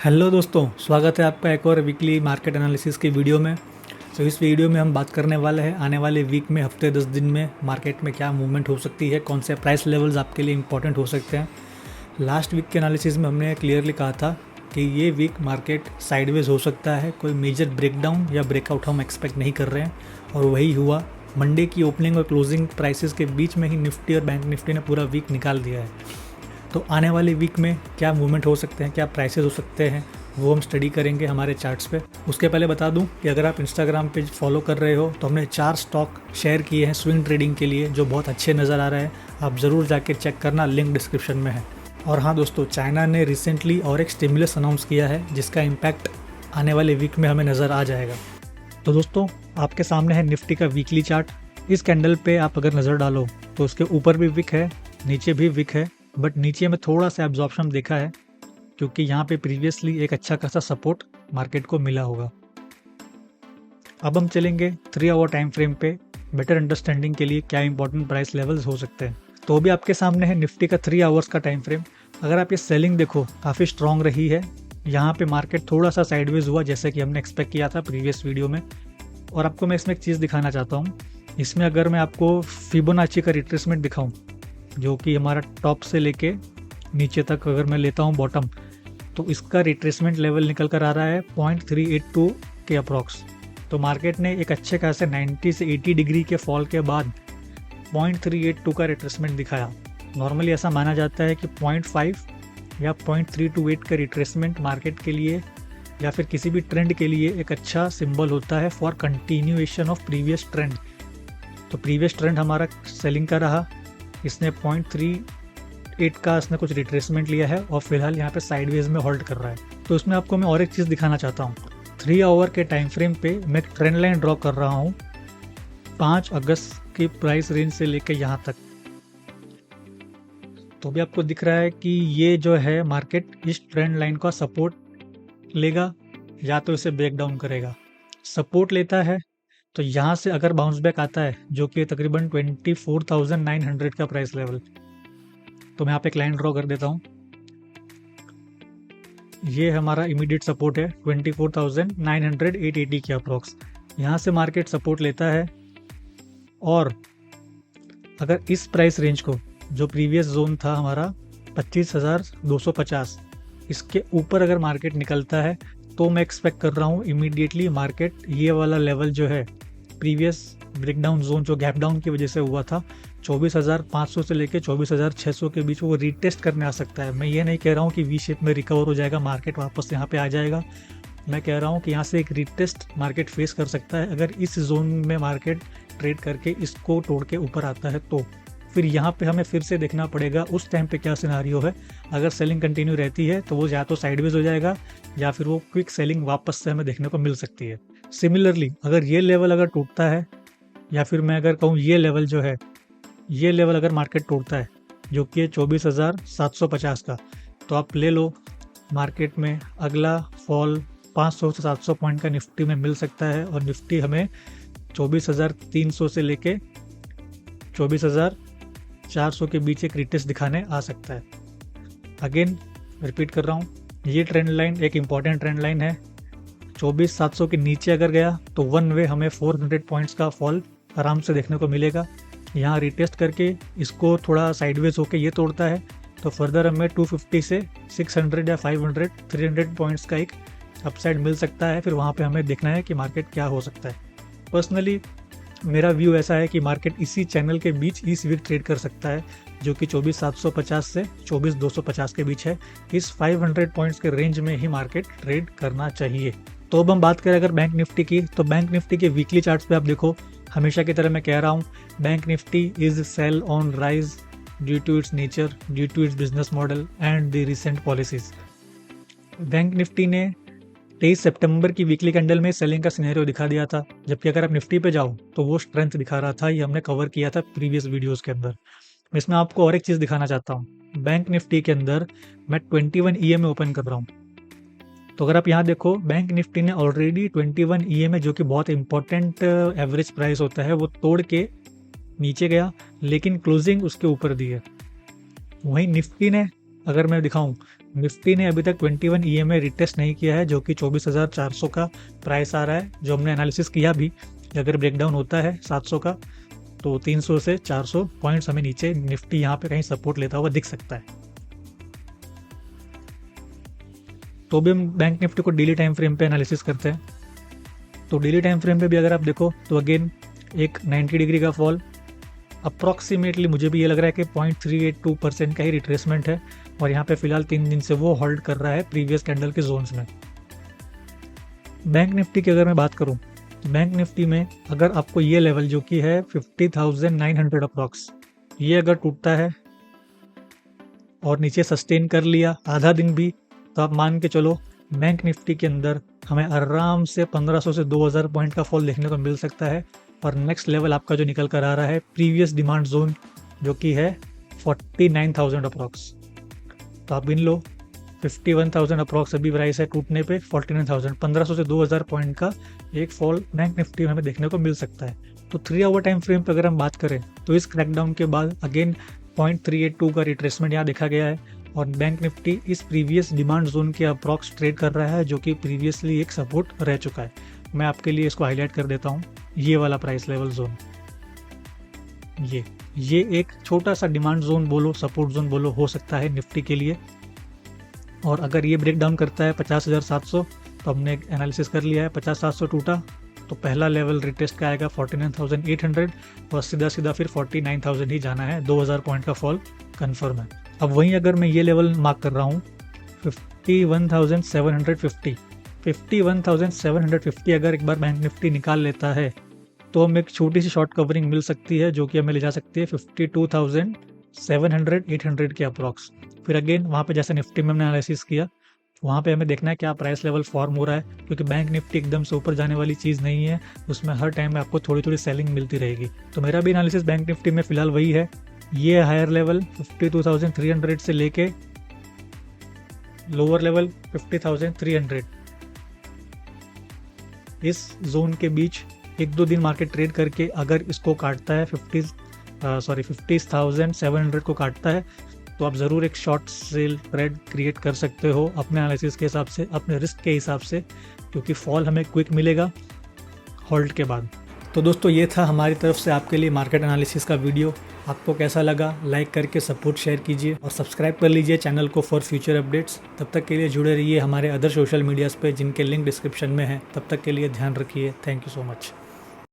Hello दोस्तों, स्वागत है आपका एक और वीकली मार्केट एनालिसिस की वीडियो में। तो इस वीडियो में हम बात करने वाले हैं आने वाले वीक में हफ्ते 10 दिन में मार्केट में क्या मूवमेंट हो सकती है, कौन से प्राइस लेवल्स आपके लिए इंपॉर्टेंट हो सकते हैं। लास्ट वीक के एनालिसिस में हमने क्लियरली कहा था कि ये वीक मार्केट साइडवेज हो सकता है, कोई मेजर ब्रेकडाउन या ब्रेकआउट हम एक्सपेक्ट नहीं कर रहे हैं, और वही हुआ। मंडे की ओपनिंग और क्लोजिंग प्राइसेस के बीच में ही निफ्टी और बैंक निफ्टी ने पूरा वीक निकाल दिया है। तो आने वाले वीक में क्या मूवमेंट हो सकते हैं, क्या प्राइसेस हो सकते हैं, वो हम स्टडी करेंगे हमारे चार्ट्स पे। उसके पहले बता दूं कि अगर आप इंस्टाग्राम पे फॉलो कर रहे हो तो हमने 4 स्टॉक शेयर किए हैं स्विंग ट्रेडिंग के लिए, जो बहुत अच्छे नज़र आ रहे हैं। आप ज़रूर जाके चेक करना, लिंक डिस्क्रिप्शन में है। और हाँ दोस्तों, चाइना ने रिसेंटली और एक स्टिमुलस अनाउंस किया है जिसका इम्पैक्ट आने वाले वीक में हमें नज़र आ जाएगा। तो दोस्तों, आपके सामने है निफ्टी का वीकली चार्ट। इस कैंडल पे आप अगर नज़र डालो तो उसके ऊपर भी विक है, नीचे भी विक है, बट नीचे में थोड़ा सा एब्जॉर्प्शन देखा है क्योंकि यहाँ पे प्रीवियसली एक अच्छा खासा सपोर्ट मार्केट को मिला होगा। अब हम चलेंगे 3 आवर टाइम फ्रेम पे बेटर अंडरस्टैंडिंग के लिए क्या इंपॉर्टेंट प्राइस लेवल्स हो सकते हैं। तो भी आपके सामने है निफ्टी का 3 आवर्स का टाइम फ्रेम। अगर आप ये सेलिंग देखो, काफ़ी स्ट्रॉन्ग रही है। यहाँ पे मार्केट थोड़ा सा साइडवेज हुआ जैसे कि हमने एक्सपेक्ट किया था प्रीवियस वीडियो में। और आपको मैं इसमें एक चीज़ दिखाना चाहता हूँ। इसमें अगर मैं आपको फिबोनाची का रिट्रेसमेंट दिखाऊँ, जो कि हमारा टॉप से लेके नीचे तक अगर मैं लेता हूँ बॉटम, तो इसका रिट्रेसमेंट लेवल निकल कर आ रहा है 0.382 के अप्रॉक्स। तो मार्केट ने एक अच्छे खासे 90 से 80 डिग्री के फॉल के बाद 0.382 का रिट्रेसमेंट दिखाया। नॉर्मली ऐसा माना जाता है कि 0.5 या 0.328 का रिट्रेसमेंट मार्केट के लिए या फिर किसी भी ट्रेंड के लिए एक अच्छा सिंबल होता है for continuation of previous trend. तो प्रीवियस ट्रेंड हमारा सेलिंग का रहा, इसने 0.38 का इसने कुछ रिट्रेसमेंट लिया है और फिलहाल यहाँ पे साइडवेज में होल्ड कर रहा है। तो इसमें आपको मैं और एक चीज़ दिखाना चाहता हूँ। 3 आवर के टाइम फ्रेम पे मैं एक ट्रेंड लाइन ड्रॉ कर रहा हूँ 5 अगस्त की प्राइस रेंज से लेकर यहाँ तक। तो भी आपको दिख रहा है कि ये जो है मार्केट इस ट्रेंड लाइन का सपोर्ट लेगा या तो इसे ब्रेक डाउन करेगा। सपोर्ट लेता है तो यहाँ से अगर बाउंस बैक आता है, जो कि तकरीबन 24,900 का प्राइस लेवल, तो मैं यहाँ पे एक लाइन ड्रॉ कर देता हूँ। ये हमारा इमीडिएट सपोर्ट है 24,900 880 के अप्रॉक्स। यहाँ से मार्केट सपोर्ट लेता है और अगर इस प्राइस रेंज को, जो प्रीवियस जोन था हमारा 25,250, इसके ऊपर अगर मार्केट निकलता है तो मैं एक्सपेक्ट कर रहा हूँ इमीडिएटली मार्केट ये वाला लेवल जो है प्रीवियस ब्रेकडाउन जोन जो गैप डाउन की वजह से हुआ था 24,500 से लेकर 24,600 के बीच, वो रीटेस्ट करने आ सकता है। मैं ये नहीं कह रहा हूँ कि वी शेप में रिकवर हो जाएगा, मार्केट वापस यहाँ पे आ जाएगा। मैं कह रहा हूँ कि यहाँ से एक रीटेस्ट मार्केट फेस कर सकता है। अगर इस जोन में मार्केट ट्रेड करके इसको तोड़ के ऊपर आता है तो फिर यहाँ पे हमें फिर से देखना पड़ेगा उस टाइम पे क्या सिनारियो है। अगर सेलिंग कंटिन्यू रहती है तो वो या तो साइडवेज हो जाएगा या फिर वो क्विक सेलिंग वापस से हमें देखने को मिल सकती है। सिमिलरली अगर ये लेवल अगर टूटता है, या फिर मैं अगर कहूँ ये लेवल जो है, ये लेवल अगर मार्केट तोड़ता है जो कि 24,750 का, तो आप ले लो मार्केट में अगला फॉल 500 से 700 पॉइंट का निफ्टी में मिल सकता है और निफ्टी हमें 24,300 से लेके 24,400 के बीच एक रिटेस्ट दिखाने आ सकता है। अगेन रिपीट कर रहा हूँ, ये ट्रेंड लाइन एक इम्पॉर्टेंट ट्रेंड लाइन है। 24,700 के नीचे अगर गया तो वन वे हमें 400 पॉइंट्स का फॉल आराम से देखने को मिलेगा। यहाँ रिटेस्ट करके इसको थोड़ा साइडवेज होके ये तोड़ता है तो फर्दर हमें 250 से 600 या 500 300 पॉइंट्स का एक अपसाइड मिल सकता है। फिर वहाँ पे हमें देखना है कि मार्केट क्या हो सकता है। पर्सनली मेरा व्यू ऐसा है कि मार्केट इसी चैनल के बीच इस वीक ट्रेड कर सकता है, जो कि 24,750 से 24,250 के बीच है। इस 500 पॉइंट्स के रेंज में ही मार्केट ट्रेड करना चाहिए। तो अब हम बात करें अगर बैंक निफ्टी की, तो बैंक निफ्टी के वीकली चार्ट्स पे आप देखो, हमेशा की तरह मैं कह रहा हूँ, Bank Nifty is sell on rise due to its nature, due to its business model and the recent policies. Bank Nifty ने 23 सितंबर की वीकली कैंडल में सेलिंग का सिनेरियो दिखा दिया था, जबकि अगर आप निफ्टी पे जाओ तो वो स्ट्रेंथ दिखा रहा था। ये हमने कवर किया था प्रीवियस वीडियोस के अंदर। इसमें आपको और एक चीज़ दिखाना चाहता हूँ। बैंक निफ्टी के अंदर मैं 21 EMA ओपन कर रहा हूँ। तो अगर आप यहाँ देखो, बैंक निफ्टी ने ऑलरेडी 21 EMA, जो कि बहुत इंपॉर्टेंट एवरेज प्राइस होता है, वो तोड़ के नीचे गया, लेकिन क्लोजिंग उसके ऊपर दी है। वहीं निफ्टी ने अगर मैं दिखाऊं, निफ्टी ने अभी तक 21 EMA रिटेस्ट नहीं किया है, जो कि 24,400 का प्राइस आ रहा है। जो हमने एनालिसिस किया भी, अगर ब्रेकडाउन होता है 700 का तो 300 से 400 पॉइंट्स हमें नीचे निफ्टी यहाँ पे कहीं सपोर्ट लेता हुआ दिख सकता है। तो भी हम बैंक निफ्टी को डेली टाइम फ्रेम पे एनालिसिस करते हैं। तो डेली टाइम फ्रेम पे भी अगर आप देखो तो अगेन एक 90 डिग्री का फॉल, अप्रॉक्सीमेटली मुझे भी ये लग रहा है कि 0.382% का ही रिट्रेसमेंट है, और यहाँ पे फिलहाल 3 दिन से वो होल्ड कर रहा है प्रीवियस कैंडल के जोन्स में। बैंक निफ्टी की अगर मैं बात करूँ तो बैंक निफ्टी में अगर आपको ये लेवल जो कि है 50,900 अप्रॉक्स, ये अगर टूटता है और नीचे सस्टेन कर लिया आधा दिन भी, तो आप मान के चलो बैंक निफ्टी के अंदर हमें आराम से 1500 से 2000 पॉइंट का फॉल देखने को मिल सकता है। और नेक्स्ट लेवल आपका जो निकल कर आ रहा है प्रीवियस डिमांड जोन, जो कि है 49,000 अप्रॉक्स। तो आप गिन लो 51,000 अप्रॉक्स अभी प्राइस है टूटने पे 49,000, 1500 से 2000 पॉइंट का एक फॉल बैंक निफ्टी में हमें देखने को मिल सकता है। तो 3 आवर टाइम फ्रेम पर अगर हम बात करें तो इस क्रैकडाउन के बाद अगेन 0.382 का रिट्रेसमेंट यहाँ देखा गया है, और बैंक निफ्टी इस प्रीवियस डिमांड जोन के अप्रॉक्स ट्रेड कर रहा है, जो कि प्रीवियसली एक सपोर्ट रह चुका है। मैं आपके लिए इसको हाईलाइट कर देता हूँ, ये वाला प्राइस लेवल जोन, ये एक छोटा सा डिमांड जोन बोलो, सपोर्ट जोन बोलो, हो सकता है निफ्टी के लिए। और अगर ये ब्रेक डाउन करता है 50,700, तो हमने एनालिसिस कर लिया है 50,700 टूटा तो पहला लेवल रिटेस्ट का आएगा 49,800, और सीधा सीधा फिर 49,000 ही जाना है, 2,000 पॉइंट का फॉल कन्फर्म है। अब वहीं अगर मैं ये लेवल मार्क कर रहा हूँ 51,750 अगर एक बार बैंक निफ्टी निकाल लेता है तो हमें एक छोटी सी शॉर्ट कवरिंग मिल सकती है, जो कि हमें ले जा सकती है 52,700-800 के अप्रॉक्स। फिर अगेन वहाँ पे जैसे निफ्टी में हमने एनालिसिस किया, वहाँ पे हमें देखना है क्या प्राइस लेवल फॉर्म हो रहा है, क्योंकि बैंक निफ्टी एकदम से ऊपर जाने वाली चीज़ नहीं है, उसमें हर टाइम में आपको थोड़ी थोड़ी सेलिंग मिलती रहेगी। तो मेरा भी एनालिसिस बैंक निफ्टी में फिलहाल वही है, ये हायर लेवल 52,300 से लेके लोअर लेवल 50,300, इस जोन के बीच 1-2 दिन मार्केट ट्रेड करके अगर इसको काटता है 50,700 को काटता है, तो आप ज़रूर एक शॉर्ट सेल ट्रेड क्रिएट कर सकते हो अपने एनालिसिस के हिसाब से, अपने रिस्क के हिसाब से, क्योंकि फॉल हमें क्विक मिलेगा होल्ड के बाद। तो दोस्तों ये था हमारी तरफ से आपके लिए मार्केट एनालिसिस का वीडियो। आपको कैसा लगा लाइक करके सपोर्ट शेयर कीजिए और सब्सक्राइब कर लीजिए चैनल को फॉर फ्यूचर अपडेट्स। तब तक के लिए जुड़े रहिए हमारे अदर सोशल मीडियाज़ पे, जिनके लिंक डिस्क्रिप्शन में है। तब तक के लिए ध्यान रखिए। Thank you so much.